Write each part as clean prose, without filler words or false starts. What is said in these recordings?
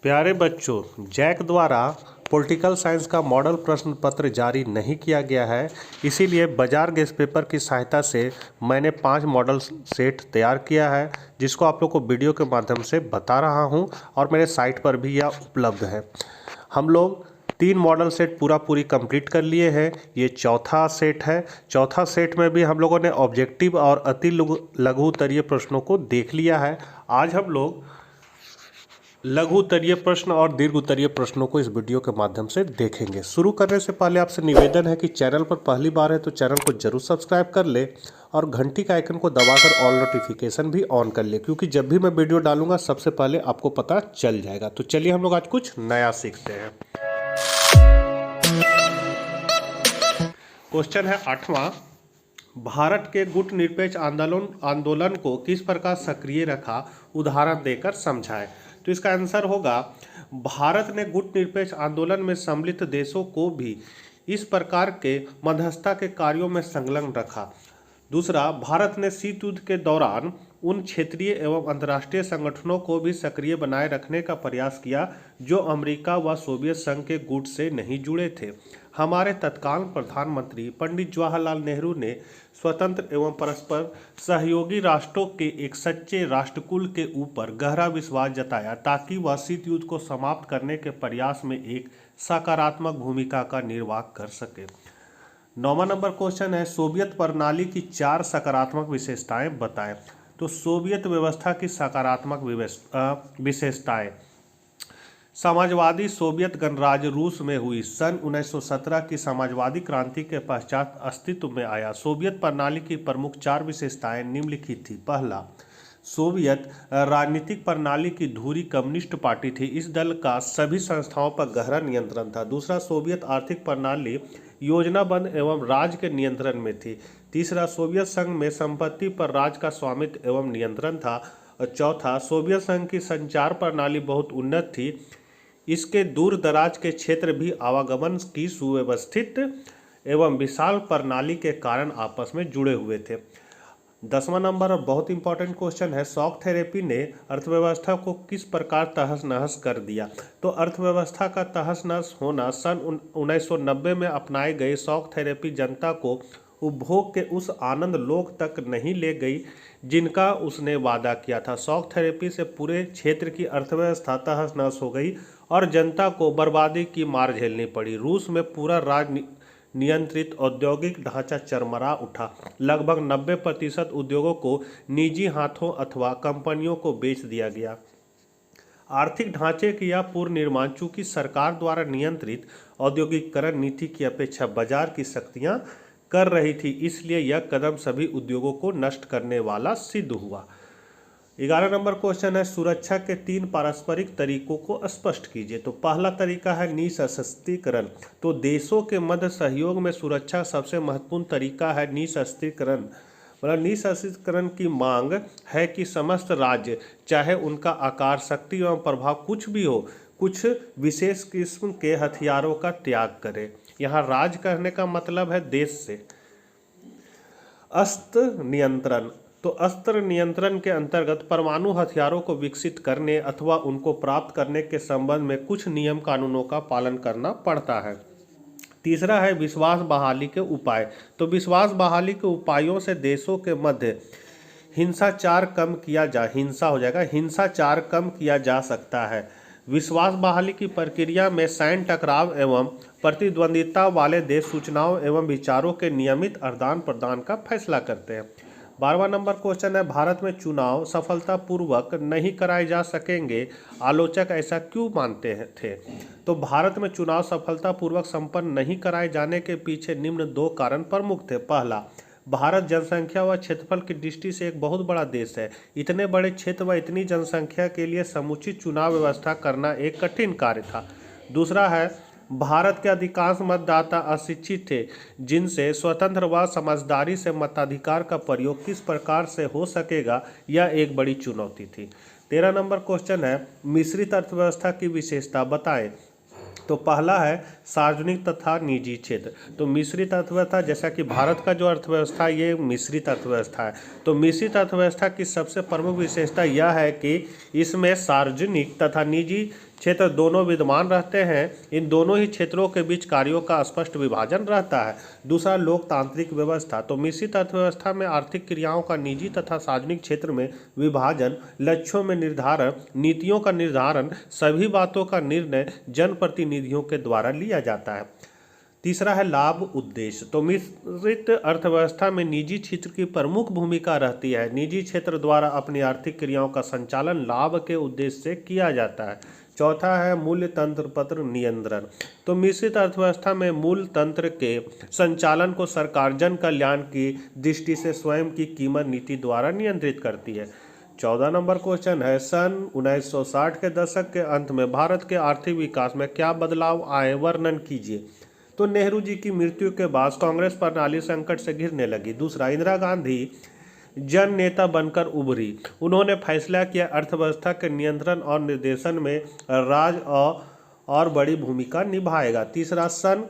प्यारे बच्चों, जैक द्वारा पॉलिटिकल साइंस का मॉडल प्रश्न पत्र जारी नहीं किया गया है, इसीलिए बाजार गेस्ट पेपर की सहायता से मैंने 5 मॉडल सेट तैयार किया है, जिसको आप लोग को वीडियो के माध्यम से बता रहा हूं और मेरे साइट पर भी यह उपलब्ध है। हम लोग 3 मॉडल सेट पूरी कंप्लीट कर लिए हैं। ये चौथा सेट है। चौथा सेट में भी हम लोगों ने ऑब्जेक्टिव और अति लघु उत्तरीय प्रश्नों को देख लिया है। आज हम लोग लघु उत्तरीय प्रश्न और दीर्घ उत्तरीय प्रश्नों को इस वीडियो के माध्यम से देखेंगे। शुरू करने से पहले आपसे निवेदन है कि चैनल पर पहली बार है तो चैनल को जरूर सब्सक्राइब कर ले और घंटी का आइकन को दबाकर ऑल नोटिफिकेशन भी ऑन कर ले, क्योंकि जब भी मैं वीडियो डालूंगा सबसे पहले आपको पता चल जाएगा। तो चलिए हम लोग आज कुछ नया सीखते हैं। क्वेश्चन है 8वां। भारत के गुट निरपेक्ष आंदोलन को किस प्रकार सक्रिय रखा, उदाहरण देकर समझाएं। तो इसका आंसर होगा, भारत ने गुट निरपेक्ष आंदोलन में सम्मिलित देशों को भी इस प्रकार के मध्यस्थता के कार्यों में संलग्न रखा। दूसरा, भारत ने शीत युद्ध के दौरान उन क्षेत्रीय एवं अंतर्राष्ट्रीय संगठनों को भी सक्रिय बनाए रखने का प्रयास किया जो अमेरिका व सोवियत संघ के गुट से नहीं जुड़े थे। हमारे तत्कालीन प्रधानमंत्री पंडित जवाहरलाल नेहरू ने स्वतंत्र एवं परस्पर सहयोगी राष्ट्रों के एक सच्चे राष्ट्रकुल के ऊपर गहरा विश्वास जताया ताकि वह शीत युद्ध को समाप्त करने के प्रयास में एक सकारात्मक भूमिका का निर्वाह कर सके। 9वां नंबर क्वेश्चन है, सोवियत प्रणाली की 4 सकारात्मक विशेषताएं बताएं। तो सोवियत व्यवस्था की सकारात्मक विशेषताएं: समाजवादी सोवियत गणराज्य रूस में हुई। सन 1917 की समाजवादी क्रांति के पश्चात अस्तित्व में आया। सोवियत प्रणाली की प्रमुख 4 विशेषताएं निम्नलिखित थी। पहला, सोवियत राजनीतिक प्रणाली की धुरी कम्युनिस्ट पार्टी थी। इस दल का सभी संस्थाओं पर गहरा नियंत्रण था। दूसरा, सोवियत आर्थिक प्रणाली योजनाबद्ध एवं राज्य के नियंत्रण में थी। तीसरा, सोवियत संघ में संपत्ति पर राज्य का स्वामित्व एवं नियंत्रण था। और चौथा, सोवियत संघ की संचार प्रणाली बहुत उन्नत थी। इसके दूर दराज के क्षेत्र भी आवागमन की सुव्यवस्थित एवं विशाल प्रणाली के कारण आपस में जुड़े हुए थे। 10वां नंबर और बहुत इंपॉर्टेंट क्वेश्चन है, शॉक थेरेपी ने अर्थव्यवस्था को किस प्रकार तहस नहस कर दिया। तो अर्थव्यवस्था का तहस नहस होना सन 1990 में अपनाई गई शॉक थेरेपी जनता को उपभोग के उस आनंद लोक तक नहीं ले गई जिनका उसने वादा किया था। शॉक थेरेपी से पूरे क्षेत्र की अर्थव्यवस्था तहस नहस हो गई और जनता को बर्बादी की मार झेलनी पड़ी। रूस में पूरा राज नियंत्रित औद्योगिक ढांचा चरमरा उठा। लगभग 90% उद्योगों को निजी हाथों अथवा कंपनियों को बेच दिया गया। आर्थिक ढांचे की यह पूर्ण निर्माण चूंकि सरकार द्वारा नियंत्रित औद्योगिकरण नीति की अपेक्षा बाजार की शक्तियां कर रही थी, इसलिए यह कदम सभी उद्योगों को नष्ट करने वाला सिद्ध हुआ। 11 नंबर क्वेश्चन है, सुरक्षा के 3 पारस्परिक तरीकों को स्पष्ट कीजिए। तो पहला तरीका है निःशस्त्रीकरण। तो देशों के मध्य सहयोग में सुरक्षा सबसे महत्वपूर्ण तरीका है निःशस्त्रीकरण। मतलब निःशस्त्रीकरण की मांग है कि समस्त राज्य, चाहे उनका आकार, शक्ति एवं प्रभाव कुछ भी हो, कुछ विशेष किस्म के हथियारों का त्याग करें। यहाँ राज कहने का मतलब है देश से। अस्त्र नियंत्रण। तो अस्त्र नियंत्रण के अंतर्गत परमाणु हथियारों को विकसित करने अथवा उनको प्राप्त करने के संबंध में कुछ नियम कानूनों का पालन करना पड़ता है। तीसरा है विश्वास बहाली के उपाय। तो विश्वास बहाली के उपायों से देशों के मध्य हिंसाचार कम किया जा सकता है। विश्वास बहाली की प्रक्रिया में सैन्य टकराव एवं प्रतिद्वंदिता वाले देश सूचनाओं एवं विचारों के नियमित आदान प्रदान का फैसला करते हैं। 12वां नंबर क्वेश्चन है, भारत में चुनाव सफलतापूर्वक नहीं कराए जा सकेंगे, आलोचक ऐसा क्यों मानते थे। तो भारत में चुनाव सफलतापूर्वक संपन्न नहीं कराए जाने के पीछे निम्न 2 कारण प्रमुख थे। पहला, भारत जनसंख्या व क्षेत्रफल की दृष्टि से एक बहुत बड़ा देश है। इतने बड़े क्षेत्र व इतनी जनसंख्या के लिए समुचित चुनाव व्यवस्था करना एक कठिन कार्य था। दूसरा है, भारत के अधिकांश मतदाता अशिक्षित थे, जिनसे स्वतंत्र व समझदारी से मताधिकार का प्रयोग किस प्रकार से हो सकेगा, यह एक बड़ी चुनौती थी। 13 नंबर क्वेश्चन है, मिश्रित अर्थव्यवस्था की विशेषता बताएं। तो पहला है सार्वजनिक तथा निजी क्षेत्र। तो मिश्रित अर्थव्यवस्था, जैसा कि भारत का जो अर्थव्यवस्था है ये मिश्रित अर्थव्यवस्था है। तो मिश्रित अर्थव्यवस्था की सबसे प्रमुख विशेषता यह है कि इसमें सार्वजनिक तथा निजी क्षेत्र दोनों विद्यमान रहते हैं। इन दोनों ही क्षेत्रों के बीच कार्यों का स्पष्ट विभाजन रहता है। दूसरा, लोकतांत्रिक व्यवस्था। तो मिश्रित अर्थव्यवस्था में आर्थिक क्रियाओं का निजी तथा सार्वजनिक क्षेत्र में विभाजन, लक्ष्यों में निर्धारण, नीतियों का निर्धारण, सभी बातों का निर्णय जनप्रतिनिधियों के द्वारा लिया जाता है। तीसरा है लाभ उद्देश्य। तो मिश्रित अर्थव्यवस्था में निजी क्षेत्र की प्रमुख भूमिका रहती है। निजी क्षेत्र द्वारा अपनी आर्थिक क्रियाओं का संचालन लाभ के उद्देश्य से किया जाता है। चौथा है मूल्य तंत्र पत्र नियंत्रण। तो मिश्रित अर्थव्यवस्था में मूल्य तंत्र के संचालन को सरकार जन कल्याण की दृष्टि से स्वयं की कीमत नीति द्वारा नियंत्रित करती है। 14 नंबर क्वेश्चन है, सन 1960 के दशक के अंत में भारत के आर्थिक विकास में क्या बदलाव आए, वर्णन कीजिए। तो नेहरू जी की मृत्यु के बाद कांग्रेस प्रणाली संकट से घिरने लगी। दूसरा, इंदिरा गांधी जन नेता बनकर उभरी। उन्होंने फैसला किया अर्थव्यवस्था के नियंत्रण और निर्देशन में राज्य और बड़ी भूमिका निभाएगा। तीसरा, सन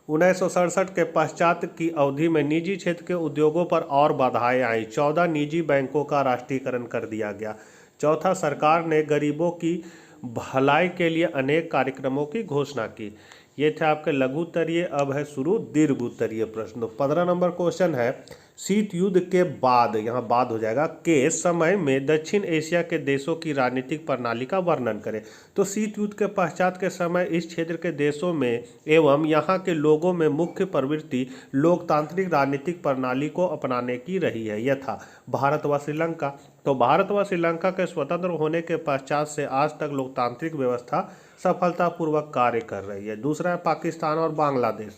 1967 के पश्चात की अवधि में निजी क्षेत्र के उद्योगों पर और बाधाएं आई। 14 निजी बैंकों का राष्ट्रीयकरण कर दिया गया। चौथा, सरकार ने गरीबों की भलाई के लिए अनेक कार्यक्रमों की घोषणा की। ये थे आपके लघु उत्तरीय। अब है शुरू दीर्घ उत्तरीय प्रश्न। 15 नंबर क्वेश्चन है, शीत युद्ध के बाद, यहाँ बाद हो जाएगा, के समय में दक्षिण एशिया के देशों की राजनीतिक प्रणाली का वर्णन करें। तो शीत युद्ध के पश्चात के समय इस क्षेत्र के देशों में एवं यहाँ के लोगों में मुख्य प्रवृत्ति लोकतांत्रिक राजनीतिक प्रणाली को अपनाने की रही है। यथा भारत व श्रीलंका। तो भारत व श्रीलंका के स्वतंत्र होने के पश्चात से आज तक लोकतांत्रिक व्यवस्था सफलतापूर्वक कार्य कर रही है। दूसरा है पाकिस्तान और बांग्लादेश।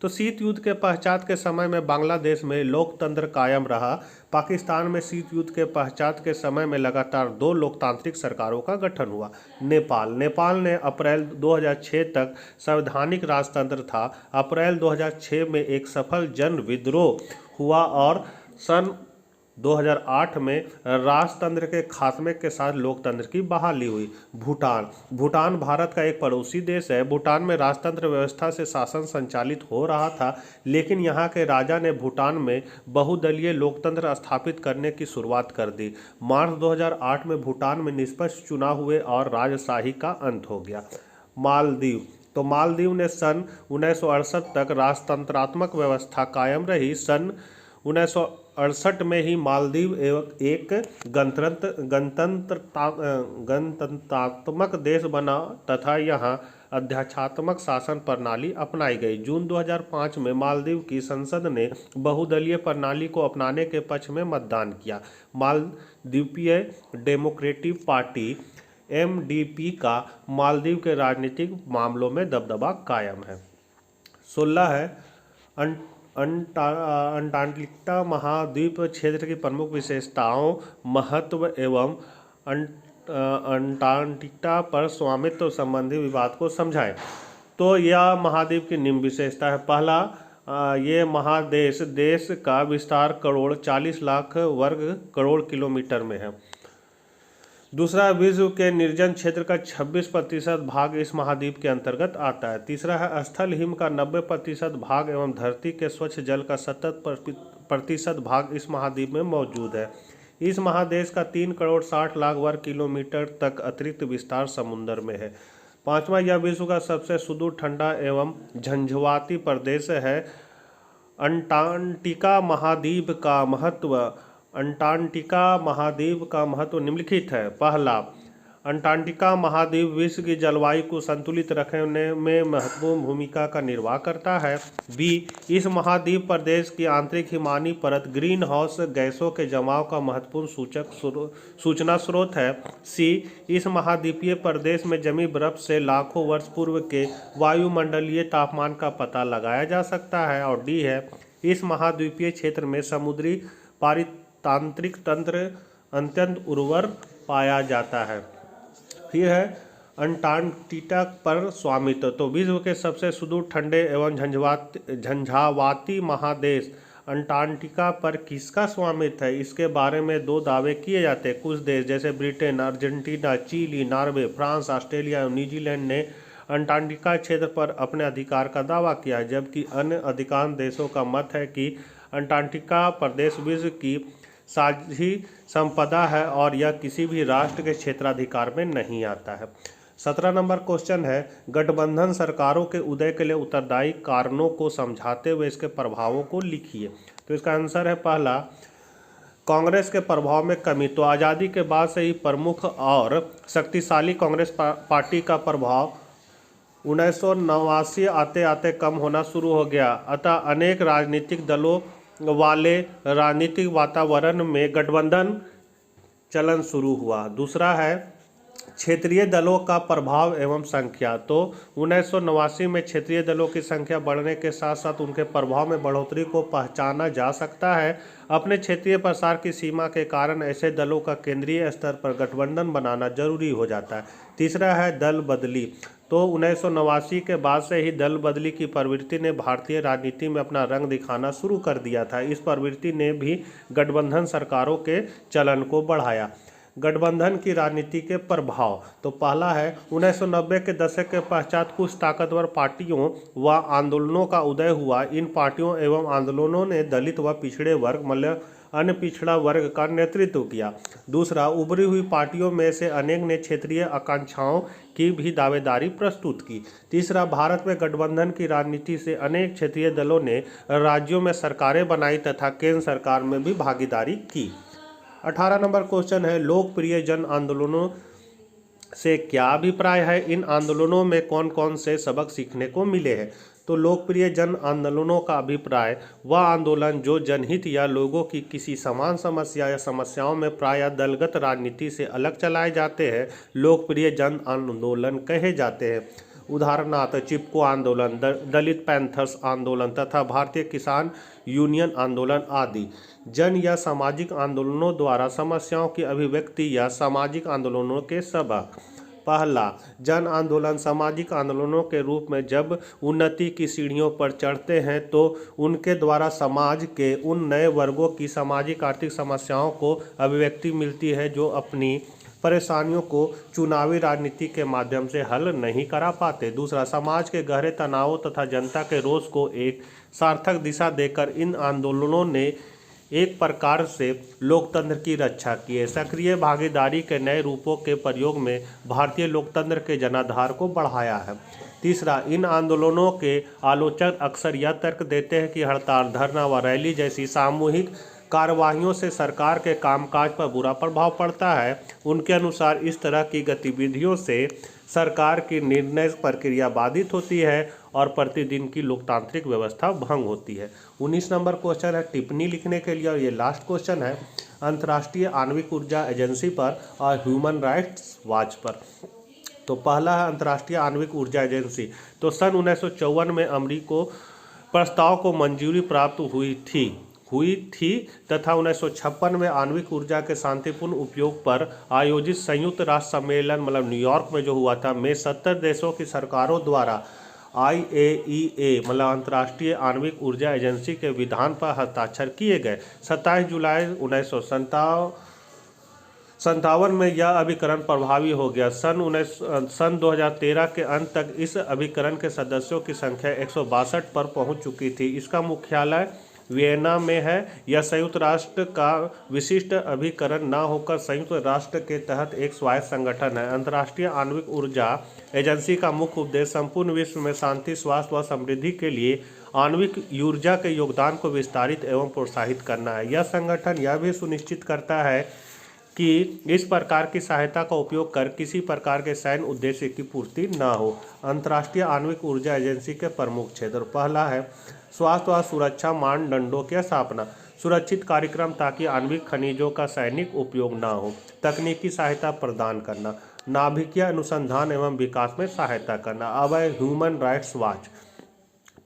तो शीत युद्ध के पश्चात के समय में बांग्लादेश में लोकतंत्र कायम रहा। पाकिस्तान में शीत युद्ध के पश्चात के समय में लगातार 2 लोकतांत्रिक सरकारों का गठन हुआ। नेपाल ने अप्रैल 2006 तक संवैधानिक राजतंत्र था। अप्रैल 2006 में एक सफल जन विद्रोह हुआ और सन 2008 में राजतंत्र के खात्मे के साथ लोकतंत्र की बहाली हुई। भूटान भारत का एक पड़ोसी देश है। भूटान में राजतंत्र व्यवस्था से शासन संचालित हो रहा था, लेकिन यहाँ के राजा ने भूटान में बहुदलीय लोकतंत्र स्थापित करने की शुरुआत कर दी। मार्च 2008 में भूटान में निष्पक्ष चुनाव हुए और राजशाही का अंत हो गया। मालदीव। तो मालदीव ने सन 1968 तक राजतंत्रात्मक व्यवस्था कायम रही। सन 1968 में ही मालदीव एक गणतंत्रात्मक देश बना तथा यहाँ अध्यक्षात्मक शासन प्रणाली अपनाई गई। जून 2005 में मालदीव की संसद ने बहुदलीय प्रणाली को अपनाने के पक्ष में मतदान किया। मालदीवीय डेमोक्रेटिक पार्टी MDP का मालदीव के राजनीतिक मामलों में दबदबा कायम है। 16 है, अंटार्कटिका महाद्वीप क्षेत्र की प्रमुख विशेषताओं, महत्व एवं अंटार्कटिका पर स्वामित्व संबंधी विवाद को समझाएं। तो यह महाद्वीप की निम्न विशेषता है। पहला, ये महादेश देश का विस्तार 40 लाख वर्ग करोड़ किलोमीटर में है। दूसरा, विश्व के निर्जन क्षेत्र का 26% भाग इस महाद्वीप के अंतर्गत आता है। तीसरा है, स्थल हिम का 90% भाग एवं धरती के स्वच्छ जल का 70% भाग इस महाद्वीप में मौजूद है। इस महादेश का 3 करोड़ 60 लाख वर्ग किलोमीटर तक अतिरिक्त विस्तार समुद्र में है। पांचवा, यह विश्व का सबसे सुदूर ठंडा एवं झंझावाती प्रदेश है। अंटार्कटिका महाद्वीप का महत्व। अंटार्कटिका महाद्वीप का महत्व निम्नलिखित है। पहला, अंटार्कटिका महाद्वीप विश्व की जलवायु को संतुलित रखने में महत्वपूर्ण भूमिका का निर्वाह करता है। बी, इस महाद्वीप प्रदेश की आंतरिक हिमानी परत ग्रीन हाउस गैसों के जमाव का महत्वपूर्ण सूचना स्रोत है। सी, इस महाद्वीपीय प्रदेश में जमी बर्फ से लाखों वर्ष पूर्व के वायुमंडलीय तापमान का पता लगाया जा सकता है। और डी है, इस महाद्वीपीय क्षेत्र में समुद्री पारितांत्रिक तंत्र अत्यंत उर्वर पाया जाता है। फिर है अंटार्कटिका पर स्वामित्व। तो विश्व के सबसे सुदूर ठंडे एवं झंझावाती महादेश अंटार्कटिका पर किसका स्वामित्व है, इसके बारे में 2 दावे किए जाते हैं। कुछ देश जैसे Britain, Argentina, Chile, Norway, France, Australia और न्यूजीलैंड ने अंटार्कटिका क्षेत्र पर अपने अधिकार का दावा किया है, जबकि अन्य अधिकांश देशों का मत है कि अंटार्कटिका प्रदेश विश्व की साझी संपदा है और यह किसी भी राष्ट्र के क्षेत्राधिकार में नहीं आता है। 17 नंबर क्वेश्चन है, गठबंधन सरकारों के उदय के लिए उत्तरदायी कारणों को समझाते हुए इसके प्रभावों को लिखिए। तो इसका आंसर है पहला, कांग्रेस के प्रभाव में कमी। तो आज़ादी के बाद से ही प्रमुख और शक्तिशाली कांग्रेस पार्टी का प्रभाव 1989 आते आते कम होना शुरू हो गया, अतः अनेक राजनीतिक दलों वाले राजनीतिक वातावरण में गठबंधन चलन शुरू हुआ। दूसरा है क्षेत्रीय दलों का प्रभाव एवं संख्या। तो 1989 में क्षेत्रीय दलों की संख्या बढ़ने के साथ साथ उनके प्रभाव में बढ़ोतरी को पहचाना जा सकता है। अपने क्षेत्रीय प्रसार की सीमा के कारण ऐसे दलों का केंद्रीय स्तर पर गठबंधन बनाना जरूरी हो जाता है। तीसरा है दल बदली। तो 1989 के बाद से ही दल बदली की प्रवृत्ति ने भारतीय राजनीति में अपना रंग दिखाना शुरू कर दिया था। इस प्रवृत्ति ने भी गठबंधन सरकारों के चलन को बढ़ाया। गठबंधन की राजनीति के प्रभाव। तो पहला है 1990 के दशक के पश्चात कुछ ताकतवर पार्टियों व आंदोलनों का उदय हुआ। इन पार्टियों एवं आंदोलनों ने दलित व पिछड़े वर्ग मतलब अन्य पिछड़ा वर्ग का नेतृत्व किया। दूसरा, उभरी हुई पार्टियों में से अनेक ने क्षेत्रीय आकांक्षाओं की भी दावेदारी प्रस्तुत की। तीसरा, भारत में गठबंधन की राजनीति से अनेक क्षेत्रीय दलों ने राज्यों में सरकारें बनाई तथा केंद्र सरकार में भी भागीदारी की। 18 नंबर क्वेश्चन है, लोकप्रिय जन आंदोलनों से क्या अभिप्राय है? इन आंदोलनों में कौन कौन से सबक सीखने को मिले हैं? तो लोकप्रिय जन आंदोलनों का अभिप्राय वह आंदोलन जो जनहित या लोगों की किसी समान समस्या या समस्याओं में प्रायः दलगत राजनीति से अलग चलाए जाते हैं, लोकप्रिय जन आंदोलन कहे जाते हैं। उदाहरणार्थ चिपको आंदोलन, दलित पैंथर्स आंदोलन तथा भारतीय किसान यूनियन आंदोलन आदि। जन या सामाजिक आंदोलनों द्वारा समस्याओं की अभिव्यक्ति या सामाजिक आंदोलनों के सबक। पहला, जन आंदोलन सामाजिक आंदोलनों के रूप में जब उन्नति की सीढ़ियों पर चढ़ते हैं तो उनके द्वारा समाज के उन नए वर्गों की सामाजिक आर्थिक समस्याओं को अभिव्यक्ति मिलती है जो अपनी परेशानियों को चुनावी राजनीति के माध्यम से हल नहीं करा पाते। दूसरा, समाज के गहरे तनावों तथा जनता के रोष को एक सार्थक दिशा देकर इन आंदोलनों ने एक प्रकार से लोकतंत्र की रक्षा की है। सक्रिय भागीदारी के नए रूपों के प्रयोग में भारतीय लोकतंत्र के जनाधार को बढ़ाया है। तीसरा, इन आंदोलनों के आलोचक अक्सर यह तर्क देते हैं कि हड़ताल, धरना व रैली जैसी सामूहिक कार्यवाहियों से सरकार के कामकाज पर बुरा प्रभाव पड़ता है। उनके अनुसार इस तरह की गतिविधियों से सरकार की निर्णय प्रक्रिया बाधित होती है और प्रतिदिन की लोकतांत्रिक व्यवस्था भंग होती है। 19 नंबर क्वेश्चन है टिप्पणी लिखने के लिए और ये लास्ट क्वेश्चन है अंतर्राष्ट्रीय आणविक ऊर्जा एजेंसी पर और ह्यूमन राइट्स वॉच पर। तो पहला है अंतर्राष्ट्रीय आणविक ऊर्जा एजेंसी। तो सन 1954 में अमेरिका प्रस्ताव को मंजूरी प्राप्त हुई थी तथा 1956 में आणविक ऊर्जा के शांतिपूर्ण उपयोग पर आयोजित संयुक्त राष्ट्र सम्मेलन मतलब न्यूयॉर्क में जो हुआ था में 70 देशों की सरकारों द्वारा IAEA मतलब अंतर्राष्ट्रीय आणविक ऊर्जा एजेंसी के विधान पर हस्ताक्षर किए गए। 27 जुलाई 1957 में यह अभिकरण प्रभावी हो गया। सन 2013 के अंत तक इस अभिकरण के सदस्यों की संख्या 162 पर पहुंच चुकी थी। इसका मुख्यालय वियना में है। यह संयुक्त राष्ट्र का विशिष्ट अभिकरण न होकर संयुक्त राष्ट्र के तहत एक स्वायत्त संगठन है। अंतर्राष्ट्रीय आणविक ऊर्जा एजेंसी का मुख्य उद्देश्य संपूर्ण विश्व में शांति, स्वास्थ्य व समृद्धि के लिए आणविक ऊर्जा के योगदान को विस्तारित एवं प्रोत्साहित करना है। यह संगठन यह भी सुनिश्चित करता है कि इस प्रकार की सहायता का उपयोग कर किसी प्रकार के सैन्य उद्देश्य की पूर्ति न हो। अंतर्राष्ट्रीय आणविक ऊर्जा एजेंसी के प्रमुख क्षेत्र, पहला है स्वास्थ्य व सुरक्षा मानदंडों की स्थापना, सुरक्षित कार्यक्रम ताकि आणविक खनिजों का सैनिक उपयोग न हो, तकनीकी सहायता प्रदान करना, नाभिकीय अनुसंधान एवं विकास में सहायता करना। अब है ह्यूमन राइट्स वॉच।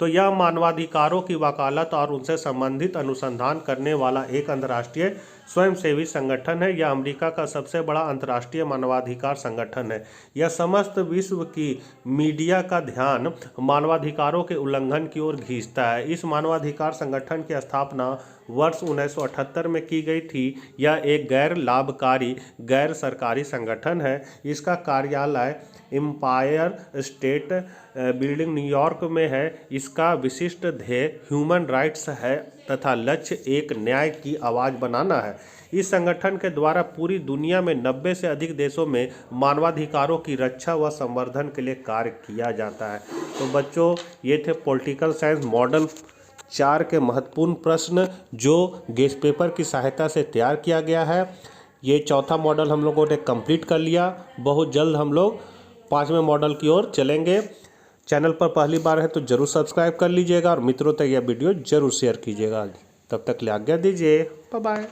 तो यह मानवाधिकारों की वकालत और उनसे संबंधित अनुसंधान करने वाला एक अंतर्राष्ट्रीय स्वयंसेवी संगठन है। यह अमेरिका का सबसे बड़ा अंतर्राष्ट्रीय मानवाधिकार संगठन है। यह समस्त विश्व की मीडिया का ध्यान मानवाधिकारों के उल्लंघन की ओर खींचता है। इस मानवाधिकार संगठन की स्थापना वर्ष 1978 में की गई थी। यह एक गैर लाभकारी गैर सरकारी संगठन है। इसका कार्यालय एम्पायर स्टेट बिल्डिंग न्यूयॉर्क में है। इसका विशिष्ट ध्येय ह्यूमन राइट्स है तथा लक्ष्य एक न्याय की आवाज़ बनाना है। इस संगठन के द्वारा पूरी दुनिया में 90 से अधिक देशों में मानवाधिकारों की रक्षा व संवर्धन के लिए कार्य किया जाता है। तो बच्चों, ये थे पॉलिटिकल साइंस मॉडल 4 के महत्वपूर्ण प्रश्न जो गेस्ट पेपर की सहायता से तैयार किया गया है। ये चौथा मॉडल हम लोगों ने कंप्लीट कर लिया। बहुत जल्द हम लोग 5वें मॉडल की ओर चलेंगे। चैनल पर पहली बार है तो जरूर सब्सक्राइब कर लीजिएगा और मित्रों तक यह वीडियो जरूर शेयर कीजिएगा। तब तक के लिए आज्ञा दीजिए। Bye bye.